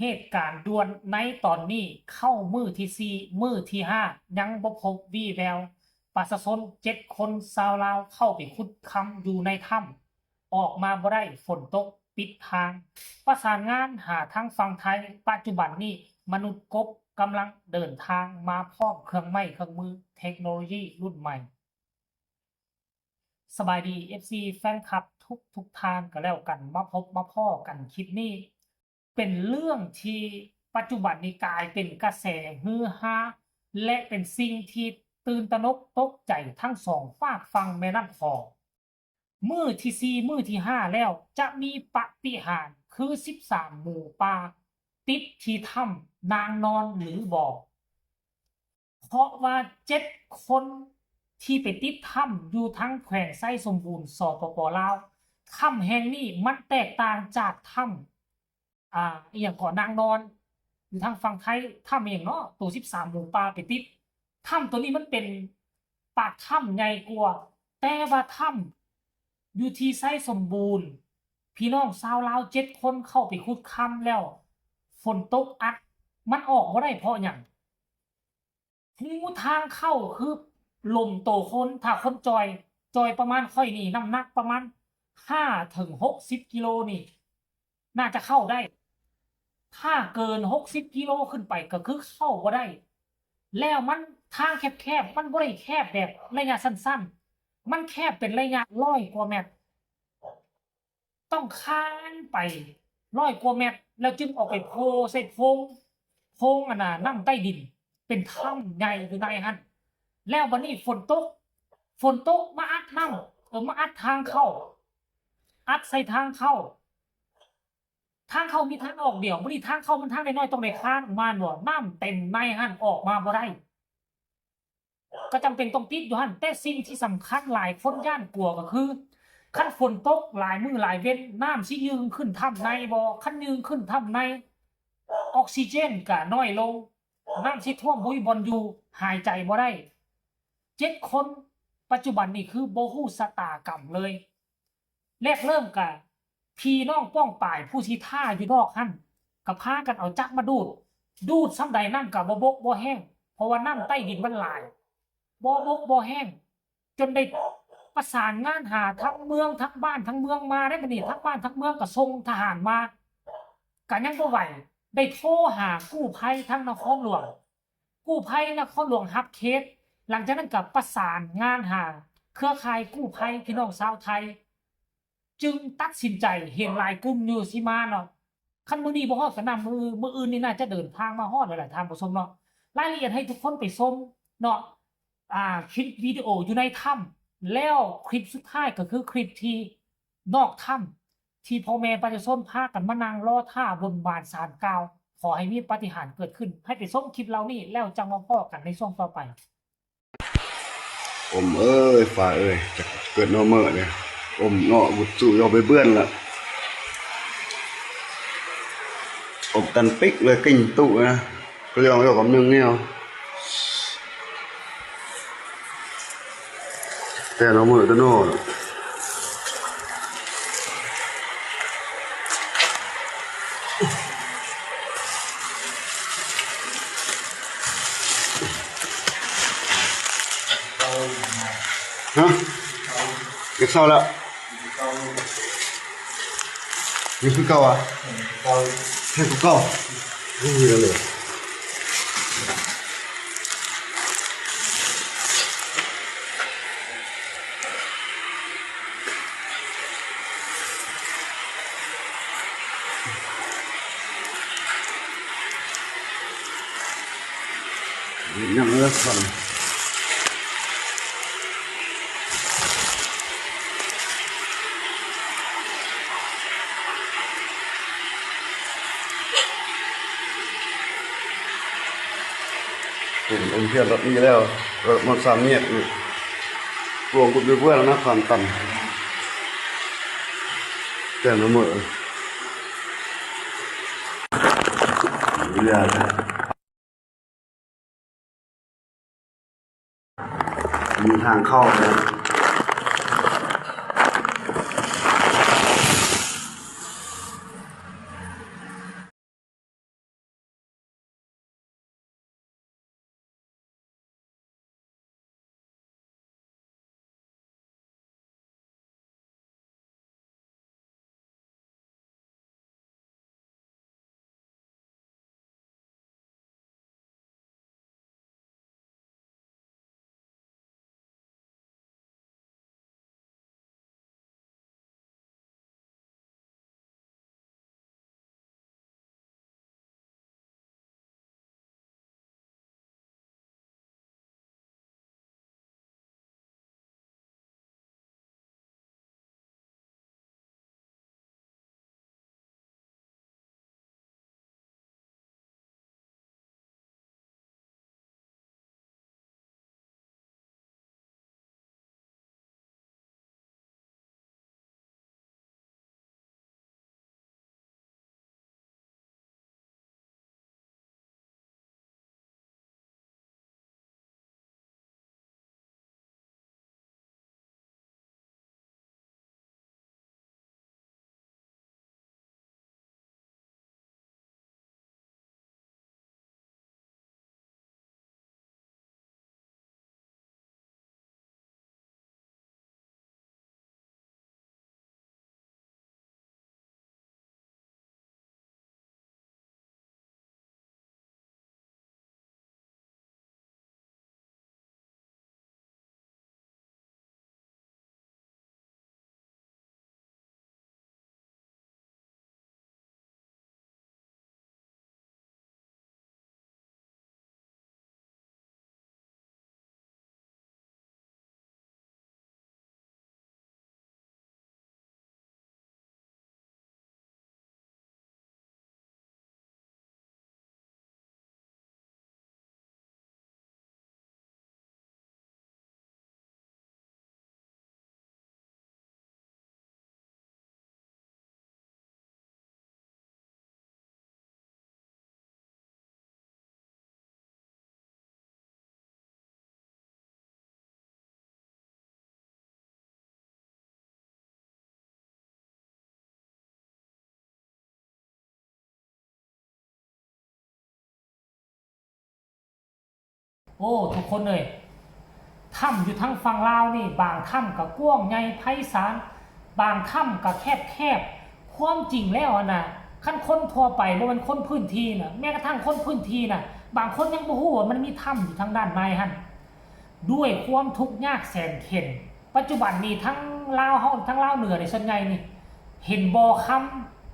เหตุการณ์ด่วนในตอนนี้เข้ามื้อที่4มื้อที่5ยังบ่พบวี่แววประชาชน7คนชาวลาวเข้าไปขุดค่ำอยู่ในถ้ำออกมาบ่ได้ฝนตกปิดทาง ประสานงานหาทางฝั่งไทยปัจจุบันนี้มนุษย์กบกำลังเดินทางมาพร้อมเครื่องไม้เครื่องมือเทคโนโลยีรุ่นใหม่ สบายดี FC แฟนคลับทุกทานก็แล้วกันมาพบมาพ้อกันคลิปนี้ เป็นเรื่องที่ปัจจุบันนี้กลายเป็นกระแสฮือฮาและเป็นสิ่งที่ตื่นตระหนกตกใจทั้งสองฝากฟังแม่น้ำคองมื้อที่4มื้อที่5แล้วจะมีปาฏิหาริย์คือ13หมู่ป่าติดที่ถ้ำนางนอนหรือบ่เพราะว่า7คนที่ไปติดถ้ำอยู่ทั้งแขวงไส้สมบูรณ์สปปลาวถ้ำแห่งนี้มันแตกต่างจากถ้ำอีหยังก่อนนางนอนอยู่ทางฝั่งไทยถ้ำเองเนาะตัว13หมู่ป่าไปติดถ้ำตัวนี้มันเป็นปากถ้ำใหญ่กว่าแต่ว่าถ้ำอยู่ที่ไส้สมบูรณ์พี่น้องชาวลาว7คนเข้าไปขุดค่ำแล้วฝนตกอัดมันออกบ่ได้เพราะหยัง หูทางเข้าคือลมโตคนถ้าคนจอยประมาณค่อยนี่น้ำหนักประมาณ5 ถึง 60 กิโลนี่น่าจะเข้าได้ถ้าเกิน60 กิโลขึ้นไปก็คือเข้าบ่ได้แล้วมันทางแคบๆมันบ่ได้แคบแบบระยะสั้นๆมันแคบเป็นระยะ100 กว่าเมตรต้องค้างไป100 กว่าเมตรแล้วจึงออกไปโผล่ใส่โพรงอันน่ะน้ำใต้ดินเป็นถ้ำใหญ่อยู่ในหั้นแล้วบัดนี้ฝนตกมาอัดน้ำมาอัดทางเข้าอัดใส่ทางเข้ามีทางออกเดียวบัดนี้ทางเข้ามันทางน้อยๆต้องได้คานออกมาบ่น้ำเต็มในหั้นออกมาบ่ได้ก็จำเป็นต้องติดอยู่หั้นแต่สิ่งที่สำคัญหลายคนย้านกลัวก็คือคันฝนตกหลายมื้อหลายเว้นน้ำสิยืงขึ้นถ้ำในบ่คันยืงขึ้นถ้ำในออกซิเจนก็น้อยลงน้ำสิท่วมบ่มีบ่อนอยู่หายใจบ่ได้7คนปัจจุบันนี้คือบ่ฮู้ชะตากรรมเลยแรกเริ่มก็พี่น้องป้องป่ายผู้ที่ท่าอยู่นอกหั้นก็พากันเอาจักมาดูดส่ำใดน้ำก็บ่บกบ่แห้งเพราะว่าน้ำใต้ดินมันหลายบ่บกบ่แห้งจนได้ประสานงานหาทั้งเมืองทั้งบ้านทั้งเมืองมาได้บัดนี้ทั้งบ้านทั้งเมืองก็ส่งทหารมาก็ยังบ่ไหวได้โทรหากู้ภัยทั้งนครหลวงกู้ภัยนครหลวงรับเคสหลังจากนั้นก็ประสานงานหาเครือข่ายกู้ภัยพี่น้องชาวไทยจึงตัดสินใจเห็นหลายกลุ่มอยู่สิมาเนาะคันมื้อนี้บ่ฮอดก็นำมื้ออื่นนี่น่าจะเดินทางมาฮอดแล้วแหละท่านผู้ชมเนาะรายละเอียดให้ทุกคนไปชมเนาะคลิปวิดีโออยู่ในถ้ำแล้วคลิปสุดท้ายก็คือคลิปที่นอกถ้ำที่พ่อแม่ประชาชนพากันมานั่งรอท่าบนบานศาลกล่าวขอให้มีปาฏิหาริย์เกิดขึ้นให้ไปชมคลิปเหล่านี้แล้วจังมาพ้อกันในช่วงต่อไปอมเอ้ยฝ่าเอ้ยจะเกิดโนเมอร์เนี่ยอมเงาะบุดสู่เอาไปเบื้อนละอมตันปิกเลยกิ่งตุนะก็ยองกับนึงเนี่ยแต่โนเมอร์ตัวโน่ฮะเก็บเศร้าละนี่คือเก่าอ่ะแค่คือเก่าไม่มีแล้วเลยยังเลิกฟังเห็นองค์เทียนรถนี้แล้วรถมอเตอร์ไซค์เนี่ยพวงกุดด้วยเพื่อนนะความต่ำแต่ละมือเรียนมีทางเข้าเลย โอ้ทุกคนเลยถ้ำอยู่ทั้งฝั่งลาวนี่บางถ้ำก็กว้างใหญ่ไพศาลบางถ้ำก็แคบความจริงแล้วนะขั้นคนทั่วไปบ่แม่นคนพื้นที่น่ะแม้กระทั่งคนพื้นที่น่ะบางคนยังบ่ฮู้ว่ามันมีถ้ำอยู่ทางด้านในหั่นด้วยความทุกข์ยากแสนเข็ญปัจจุบันนี้ทั้งลาวเฮาทั้งลาวเหนือนี่ส่วนใหญ่นี่เห็นบ่อค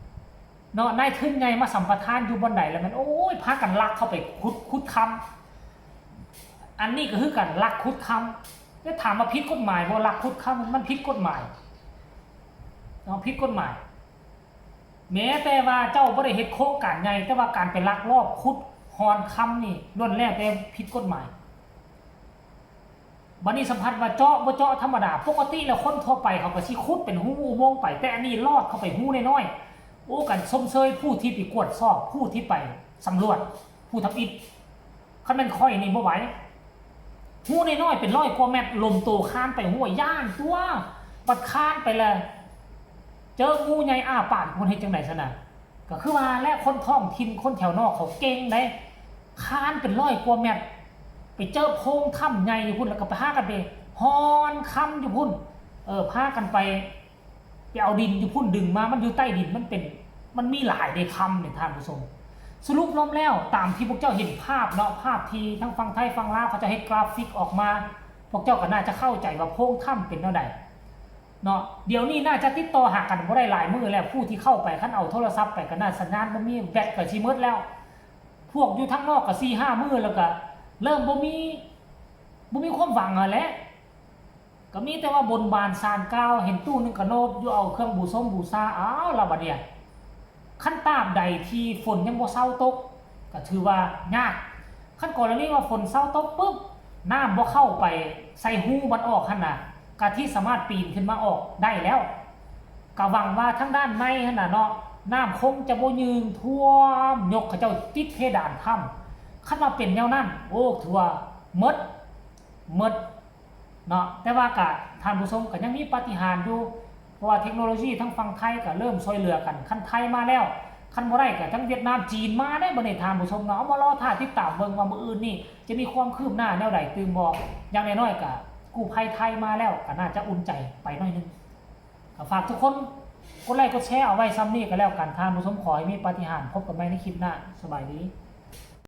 ำเนาะนายทุนใหญ่มาสัมปทานอยู่บนใดแล้วมันโอ้ยพากันลักเข้าไปขุดคำอันนี้ก็คือกันลักขุดคำจะถามว่าผิดกฎหมายบ่ลักขุดคำมันผิดกฎหมายเนาะผิดกฎหมายแม้แต่ว่าเจ้าบ่ได้เฮ็ดโครงการใหญ่แต่ว่าการไปลักลอบขุดฮอนคำนี่ล้วนแล้วแต่ผิดกฎหมายบัดนี้สัมพันธ์ว่าเจาะบ่เจาะธรรมดาปกติแล้วคนทั่วไปเขาก็สิขุดเป็นหูอุโมงค์ไปแต่อันนี้ลอดเข้าไปหูน้อยๆโอ้กันสมเชยผู้ที่ไปกวดสอบผู้ที่ไปสำรวจผู้ทำอิฐคันแม่นค่อยนี่บ่ไหวหูน้อยๆเป็น100กว่าเมตรลมโตคานไปหัวย่านตัวปัดคานไปเลยเจองูใหญ่อ้าปากคนเฮ็ดจังได๋ซะน่ะก็คือว่าและคนท้องถิ่นคนแถวนอกเขาเก่งเด้คานเป็น100กว่าเมตรไปเจอโพรงถ้ำใหญ่อยู่พุ่นแล้วก็พากันไปฮอนคำอยู่พุ่นพากันไปเอาดินอยู่พุ่นดึงมามันอยู่ใต้ดินมันมีหลายในคำเนี่ยท่านผู้ชมสรุปรวมแล้วตามที่พวกเจ้าเห็นภาพเนาะภาพที่ทั้งฝั่งไทยฝั่งลาวเขาจะให้กราฟิกออกมาพวกเจ้าก็น่าจะเข้าใจว่าโพรงถ้ำเป็นแนวใดเนาะเดี๋ยวนี้น่าจะติดต่อหากันบ่ได้หลายมื้อแล้วผู้ที่เข้าไปคันเอาโทรศัพท์ไปก็น่าสัญญาณบ่มีแบตก็สิหมดแล้วพวกอยู่ทางนอกก็ 4-5 มื้อแล้วก็เริ่มบ่มีความหวังแหละก็มีแต่ว่าบนบานศาลกล่าวเห็นตู้นึงก็โนบอยู่เอาเครื่องบูชาอ้าวล่ะบัดเนี่ยขั้นตราบใดที่ฝนยังบ่เซาตกก็ถือว่ายากขั้นกรณีว่าฝนเซาตกปุ๊บน้ำบ่เข้าไปใส่หูมันออกหั่นน่ะก็ที่สามารถปีนขึ้นมาออกได้แล้วก็หวังว่าทางด้านในหั่นน่ะเนาะน้ำคงจะบ่ยืนท่วมยกเขาเจ้าติดเพดานถ้ำคันว่าเป็นแนวนั้นโอ้ถือว่าหมดเนาะแต่ว่าก็ท่านผู้ชมก็ยังมีปาฏิหาริย์อยู่เพราะว่าเทคโนโลยีทั้งฝั่งไทยก็เริ่มช่วยเหลือกันคันไทยมาแล้วคันบ่ได้ก็ทั้งเวียดนามจีนมาได้บ่ได้ท่านผู้ชมเนาะเอามารอท่าติดตามเบิ่งว่ามื้ออื่นนี่จะมีความคืบหน้าแนวใดตื่นบ่อย่างน้อยๆก็กู้ภัยไทยมาแล้วก็น่าจะอุ่นใจไปหน่อยนึงก็ฝากทุกคนกดไลค์กดแชร์เอาไว้ซ้ำนี้ก็แล้วกันท่านผู้ชมขอให้มีปาฏิหาริย์พบกันใหม่ในคลิปหน้าสบายดี